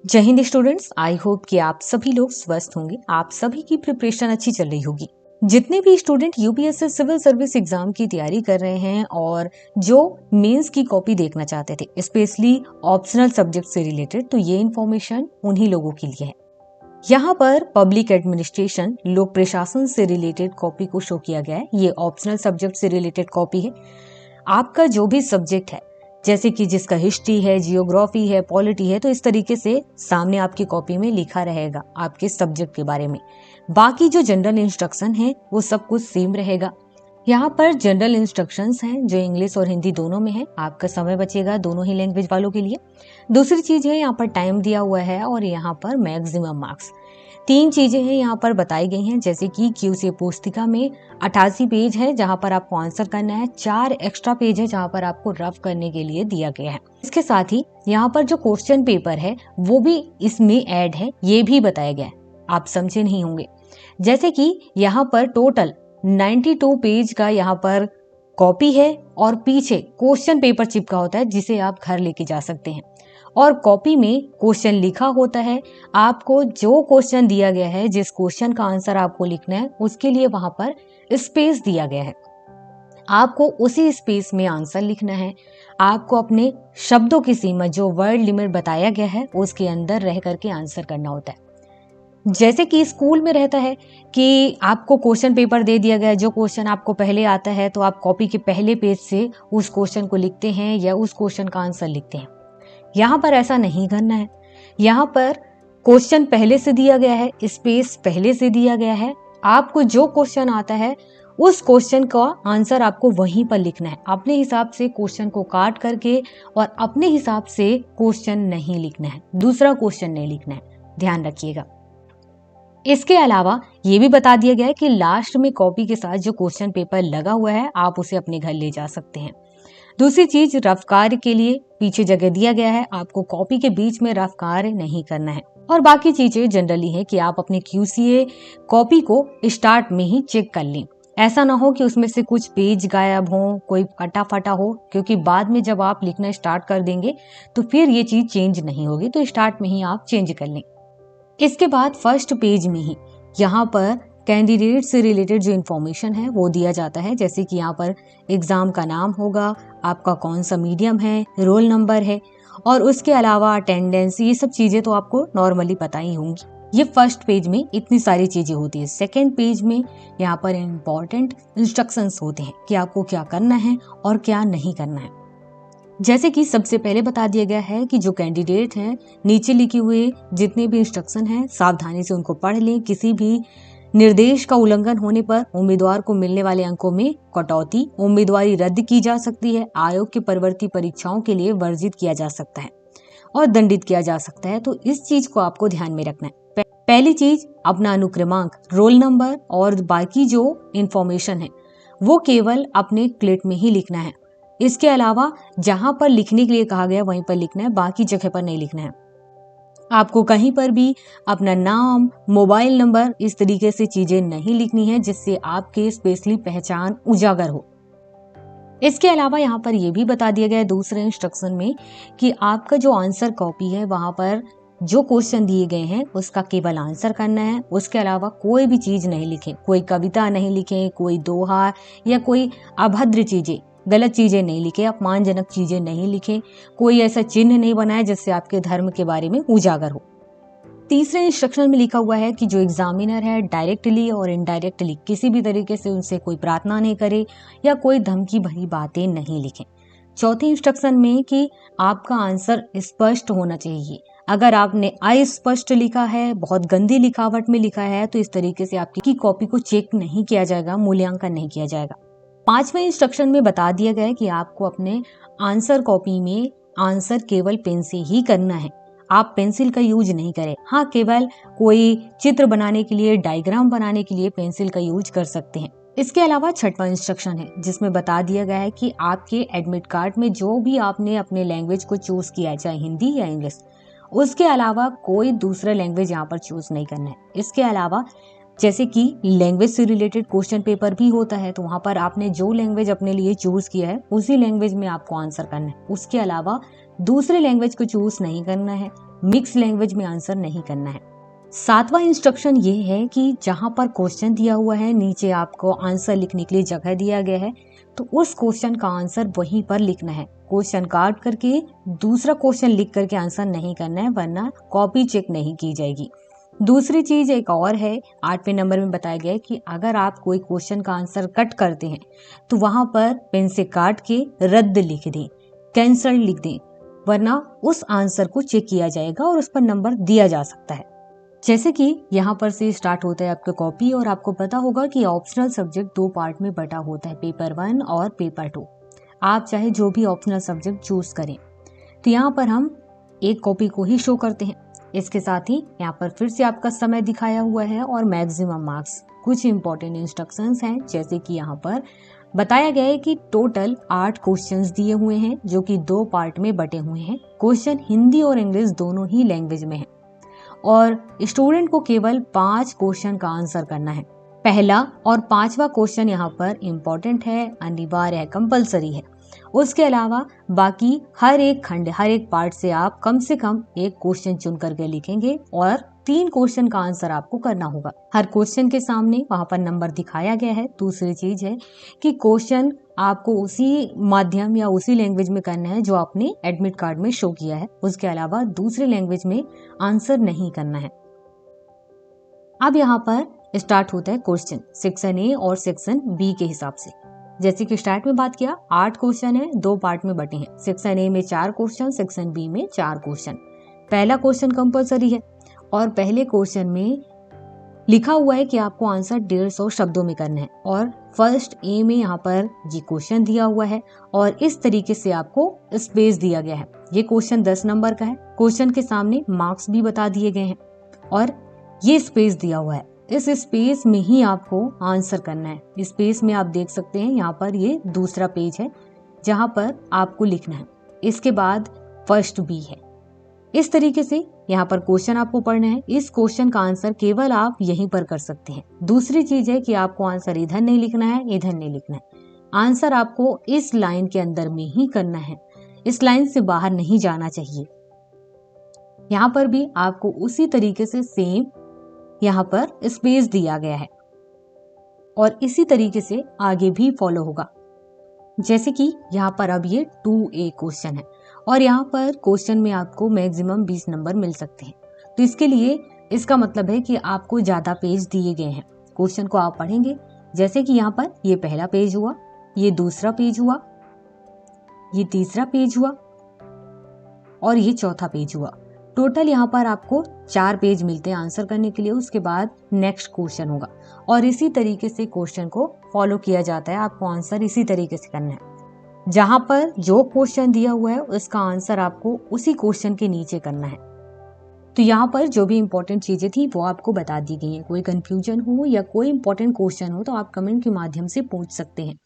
जय Hind students, I hope कि आप सभी लोग स्वस्थ होंगे। आप सभी की प्रिपरेशन अच्छी चल रही होगी। जितने भी student UPSC civil service exam की तैयारी कर रहे हैं और जो मेंस की कॉपी देखना चाहते थे, स्पेशली ऑप्शनल सब्जेक्ट से रिलेटेड, तो ये इन्फॉर्मेशन उन्हीं लोगों के लिए है। यहाँ पर पब्लिक एडमिनिस्ट्रेशन, लोक प्रशासन से रिलेटेड कॉपी को शो किया गया है। ये ऑप्शनल सब्जेक्ट से रिलेटेड कॉपी है। आपका जो भी सब्जेक्ट है, जैसे कि जिसका हिस्ट्री है, जियोग्राफी है, पॉलिटी है, तो इस तरीके से सामने आपकी कॉपी में लिखा रहेगा आपके सब्जेक्ट के बारे में। बाकी जो जनरल इंस्ट्रक्शन है वो सब कुछ सेम रहेगा। यहाँ पर जनरल इंस्ट्रक्शंस हैं जो इंग्लिश और हिंदी दोनों में है। आपका समय बचेगा दोनों ही लैंग्वेज वालों के लिए। दूसरी चीज है, यहाँ पर टाइम दिया हुआ है और यहाँ पर मैक्सिमम मार्क्स। तीन चीजें हैं यहाँ पर बताई गई हैं, जैसे कि क्यूसी पुस्तिका में 88 पेज है जहाँ पर आपको आंसर करना है। 4 एक्स्ट्रा पेज है जहाँ पर आपको रफ करने के लिए दिया गया है। इसके साथ ही यहाँ पर जो क्वेश्चन पेपर है वो भी इसमें ऐड है, ये भी बताया गया है। आप समझे नहीं होंगे। जैसे कि यहाँ पर टोटल 92 पेज का यहाँ पर कॉपी है और पीछे क्वेश्चन पेपर चिपका होता है जिसे आप घर लेके जा सकते हैं। और कॉपी में क्वेश्चन लिखा होता है। आपको जो क्वेश्चन दिया गया है, जिस क्वेश्चन का आंसर आपको लिखना है, उसके लिए वहां पर स्पेस दिया गया है। आपको उसी स्पेस में आंसर लिखना है। आपको अपने शब्दों की सीमा, जो वर्ड लिमिट बताया गया है, उसके अंदर रह करके आंसर करना होता है। जैसे कि स्कूल में रहता है कि आपको क्वेश्चन पेपर दे दिया गया है, जो क्वेश्चन आपको पहले आता है तो आप कॉपी के पहले पेज से उस क्वेश्चन को लिखते हैं या उस क्वेश्चन का आंसर लिखते हैं। यहाँ पर ऐसा नहीं करना है। यहाँ पर क्वेश्चन पहले से दिया गया है, स्पेस पहले से दिया गया है। आपको जो क्वेश्चन आता है उस क्वेश्चन का आंसर आपको वहीं पर लिखना है। अपने हिसाब से क्वेश्चन को काट करके और अपने हिसाब से क्वेश्चन नहीं लिखना है, दूसरा क्वेश्चन नहीं लिखना है, ध्यान रखिएगा। इसके अलावा ये भी बता दिया गया है कि लास्ट में कॉपी के साथ जो क्वेश्चन पेपर लगा हुआ है आप उसे अपने घर ले जा सकते हैं। दूसरी चीज, रफ कार्य के लिए पीछे जगह दिया गया है। आपको कॉपी के बीच में रफ कार्य नहीं करना है। और बाकी चीजें जनरली है कि आप अपने क्यूसीए कॉपी को स्टार्ट में ही चेक कर लें। ऐसा ना हो कि उसमें से कुछ पेज गायब हो, कोई कटा फटा हो, क्योंकि बाद में जब आप लिखना स्टार्ट कर देंगे तो फिर ये चीज चेंज नहीं होगी। तो स्टार्ट में ही आप चेंज कर लें। इसके बाद फर्स्ट पेज में ही यहाँ पर कैंडिडेट से रिलेटेड जो इन्फॉर्मेशन है वो दिया जाता है। जैसे कि यहाँ पर एग्जाम का नाम होगा, आपका कौन सा मीडियम है, रोल नंबर है, और उसके अलावा अटेंडेंस, ये सब चीजें तो आपको नॉर्मली पता ही होंगी। ये फर्स्ट पेज में इतनी सारी चीजें होती है। सेकेंड पेज में यहाँ पर इम्पोर्टेंट इंस्ट्रक्शंस होते हैं कि आपको क्या करना है और क्या नहीं करना है। जैसे कि सबसे पहले बता दिया गया है कि जो कैंडिडेट हैं, नीचे लिखे हुए जितने भी इंस्ट्रक्शन हैं सावधानी से उनको पढ़ लें। किसी भी निर्देश का उल्लंघन होने पर उम्मीदवार को मिलने वाले अंकों में कटौती, उम्मीदवारी रद्द की जा सकती है, आयोग की परवर्ती परीक्षाओं के लिए वर्जित किया जा सकता है और दंडित किया जा सकता है। तो इस चीज को आपको ध्यान में रखना है। पहली चीज, अपना अनुक्रमांक, रोल नंबर और बाकी जो इंफॉर्मेशन है वो केवल अपने क्लिट में ही लिखना है। इसके अलावा जहां पर लिखने के लिए कहा गया वहीं पर लिखना है, बाकी जगह पर नहीं लिखना है। आपको कहीं पर भी अपना नाम, मोबाइल नंबर, इस तरीके से चीजें नहीं लिखनी है जिससे आपके स्पेशली पहचान उजागर हो। इसके अलावा यहाँ पर यह भी बता दिया गया है दूसरे इंस्ट्रक्शन में कि आपका जो आंसर कॉपी है वहां पर जो क्वेश्चन दिए गए हैं उसका केवल आंसर करना है। उसके अलावा कोई भी चीज नहीं लिखें, कोई कविता नहीं लिखें, कोई दोहा या कोई अभद्र चीजें, गलत चीजें नहीं लिखे, अपमानजनक चीजें नहीं लिखें, कोई ऐसा चिन्ह नहीं बनाए जिससे आपके धर्म के बारे में उजागर हो। तीसरे इंस्ट्रक्शन में लिखा हुआ है कि जो एग्जामिनर है डायरेक्टली और इनडायरेक्टली किसी भी तरीके से उनसे कोई प्रार्थना नहीं करे या कोई धमकी भरी बातें नहीं लिखें। चौथे इंस्ट्रक्शन में कि आपका आंसर स्पष्ट होना चाहिए। अगर आपने अस्पष्ट लिखा है, बहुत गंदी लिखावट में लिखा है, तो इस तरीके से आपकी कॉपी को चेक नहीं किया जाएगा, मूल्यांकन नहीं किया जाएगा। पांचवें इंस्ट्रक्शन में बता दिया गया है कि आपको अपने आंसर कॉपी में आंसर केवल पेन से ही करना है। आप पेंसिल का यूज नहीं करें। हाँ, केवल कोई चित्र बनाने के लिए, डायग्राम बनाने के लिए पेंसिल का यूज कर सकते हैं। इसके अलावा छठवां इंस्ट्रक्शन है जिसमें बता दिया गया है कि आपके एडमिट कार्ड में जो भी आपने अपने लैंग्वेज को चूज किया है, चाहे हिंदी या इंग्लिश, उसके अलावा कोई दूसरा लैंग्वेज यहाँ पर चूज नहीं करना है। इसके अलावा जैसे कि लैंग्वेज से रिलेटेड क्वेश्चन पेपर भी होता है, तो वहां पर आपने जो लैंग्वेज अपने लिए चूज किया है उसी लैंग्वेज में आपको आंसर करना है। उसके अलावा दूसरे लैंग्वेज को चूज नहीं करना है। मिक्स लैंग्वेज में आंसर नहीं करना है। 7वां इंस्ट्रक्शन ये है कि जहां पर क्वेश्चन दिया हुआ है नीचे आपको आंसर लिखने के लिए जगह दिया गया है, तो उस क्वेश्चन का आंसर वहीं पर लिखना है। क्वेश्चन काट करके दूसरा क्वेश्चन लिख करके आंसर नहीं करना है, वरना कॉपी चेक नहीं की जाएगी। दूसरी चीज एक और है, 8वें नंबर में बताया गया है कि अगर आप कोई क्वेश्चन का आंसर कट करते हैं तो वहां पर पेन से काट के रद्द लिख दें, कैंसल लिख दें, वरना उस आंसर को चेक किया जाएगा और उस पर नंबर दिया जा सकता है। जैसे कि यहाँ पर से स्टार्ट होता है आपका कॉपी, और आपको पता होगा कि ऑप्शनल सब्जेक्ट 2 पार्ट में बटा होता है, पेपर 1 और पेपर 2। आप चाहे जो भी ऑप्शनल सब्जेक्ट चूज करें। तो यहाँ पर हम एक कॉपी को ही शो करते हैं। इसके साथ ही यहाँ पर फिर से आपका समय दिखाया हुआ है और मैक्सिमम मार्क्स। कुछ इंपॉर्टेंट इंस्ट्रक्शंस हैं, जैसे कि यहाँ पर बताया गया है कि टोटल 8 क्वेश्चंस दिए हुए हैं जो कि 2 पार्ट में बटे हुए हैं। क्वेश्चन हिंदी और इंग्लिश दोनों ही लैंग्वेज में है और स्टूडेंट को केवल 5 क्वेश्चन का आंसर करना है। पहला और 5वां क्वेश्चन यहाँ पर इम्पोर्टेंट है, अनिवार्य है, कंपलसरी है। उसके अलावा बाकी हर एक खंड, हर एक पार्ट से आप कम से कम एक क्वेश्चन चुन करके लिखेंगे और 3 क्वेश्चन का आंसर आपको करना होगा। हर क्वेश्चन के सामने वहां पर नंबर दिखाया गया है। दूसरी चीज है कि क्वेश्चन आपको उसी माध्यम या उसी लैंग्वेज में करना है जो आपने एडमिट कार्ड में शो किया है। उसके अलावा दूसरी लैंग्वेज में आंसर नहीं करना है। अब यहाँ पर स्टार्ट होता है क्वेश्चन सेक्शन ए और सेक्शन बी के हिसाब से। जैसे कि स्टार्ट में बात किया, 8 क्वेश्चन है, 2 पार्ट में बटे हैं। सेक्शन ए में 4 क्वेश्चन, सेक्शन बी में 4 क्वेश्चन। पहला क्वेश्चन कंपलसरी है और पहले क्वेश्चन में लिखा हुआ है कि आपको आंसर 150 शब्दों में करना है और फर्स्ट ए में यहाँ पर ये क्वेश्चन दिया हुआ है और इस तरीके से आपको स्पेस दिया गया है। ये क्वेश्चन 10 नंबर का है। क्वेश्चन के सामने मार्क्स भी बता दिए गए हैं और ये स्पेस दिया हुआ है। इस स्पेस में ही आपको आंसर करना है। स्पेस में आप देख सकते हैं यहाँ पर ये दूसरा पेज है जहां पर आपको लिखना है। इसके बाद फर्स्ट बी है। इस तरीके से यहाँ पर क्वेश्चन आपको पढ़ना है। इस क्वेश्चन का आंसर केवल आप यहीं पर कर सकते हैं। दूसरी चीज है कि आपको आंसर इधर नहीं लिखना है, इधर नहीं लिखना है। आंसर आपको इस लाइन के अंदर में ही करना है, इस लाइन से बाहर नहीं जाना चाहिए। यहाँ पर भी आपको उसी तरीके से सेम यहाँ पर स्पेस दिया गया है और इसी तरीके से आगे भी फॉलो होगा। जैसे कि यहाँ पर अब ये 2A क्वेश्चन है और यहाँ पर क्वेश्चन में आपको मैक्सिमम 20 नंबर मिल सकते हैं। तो इसके लिए इसका मतलब है कि आपको ज्यादा पेज दिए गए हैं। क्वेश्चन को आप पढ़ेंगे, जैसे कि यहाँ पर ये पहला पेज हुआ, ये दूसरा पेज हुआ, ये तीसरा पेज हुआ और ये चौथा पेज हुआ। टोटल यहाँ पर आपको 4 पेज मिलते हैं आंसर करने के लिए। उसके बाद नेक्स्ट क्वेश्चन होगा और इसी तरीके से क्वेश्चन को फॉलो किया जाता है। आपको आंसर इसी तरीके से करना है। जहां पर जो क्वेश्चन दिया हुआ है उसका आंसर आपको उसी क्वेश्चन के नीचे करना है। तो यहाँ पर जो भी इंपॉर्टेंट चीजें थी वो आपको बता दी गई हैं। कोई कंफ्यूजन हो या कोई इंपॉर्टेंट क्वेश्चन हो तो आप कमेंट के माध्यम से पूछ सकते हैं।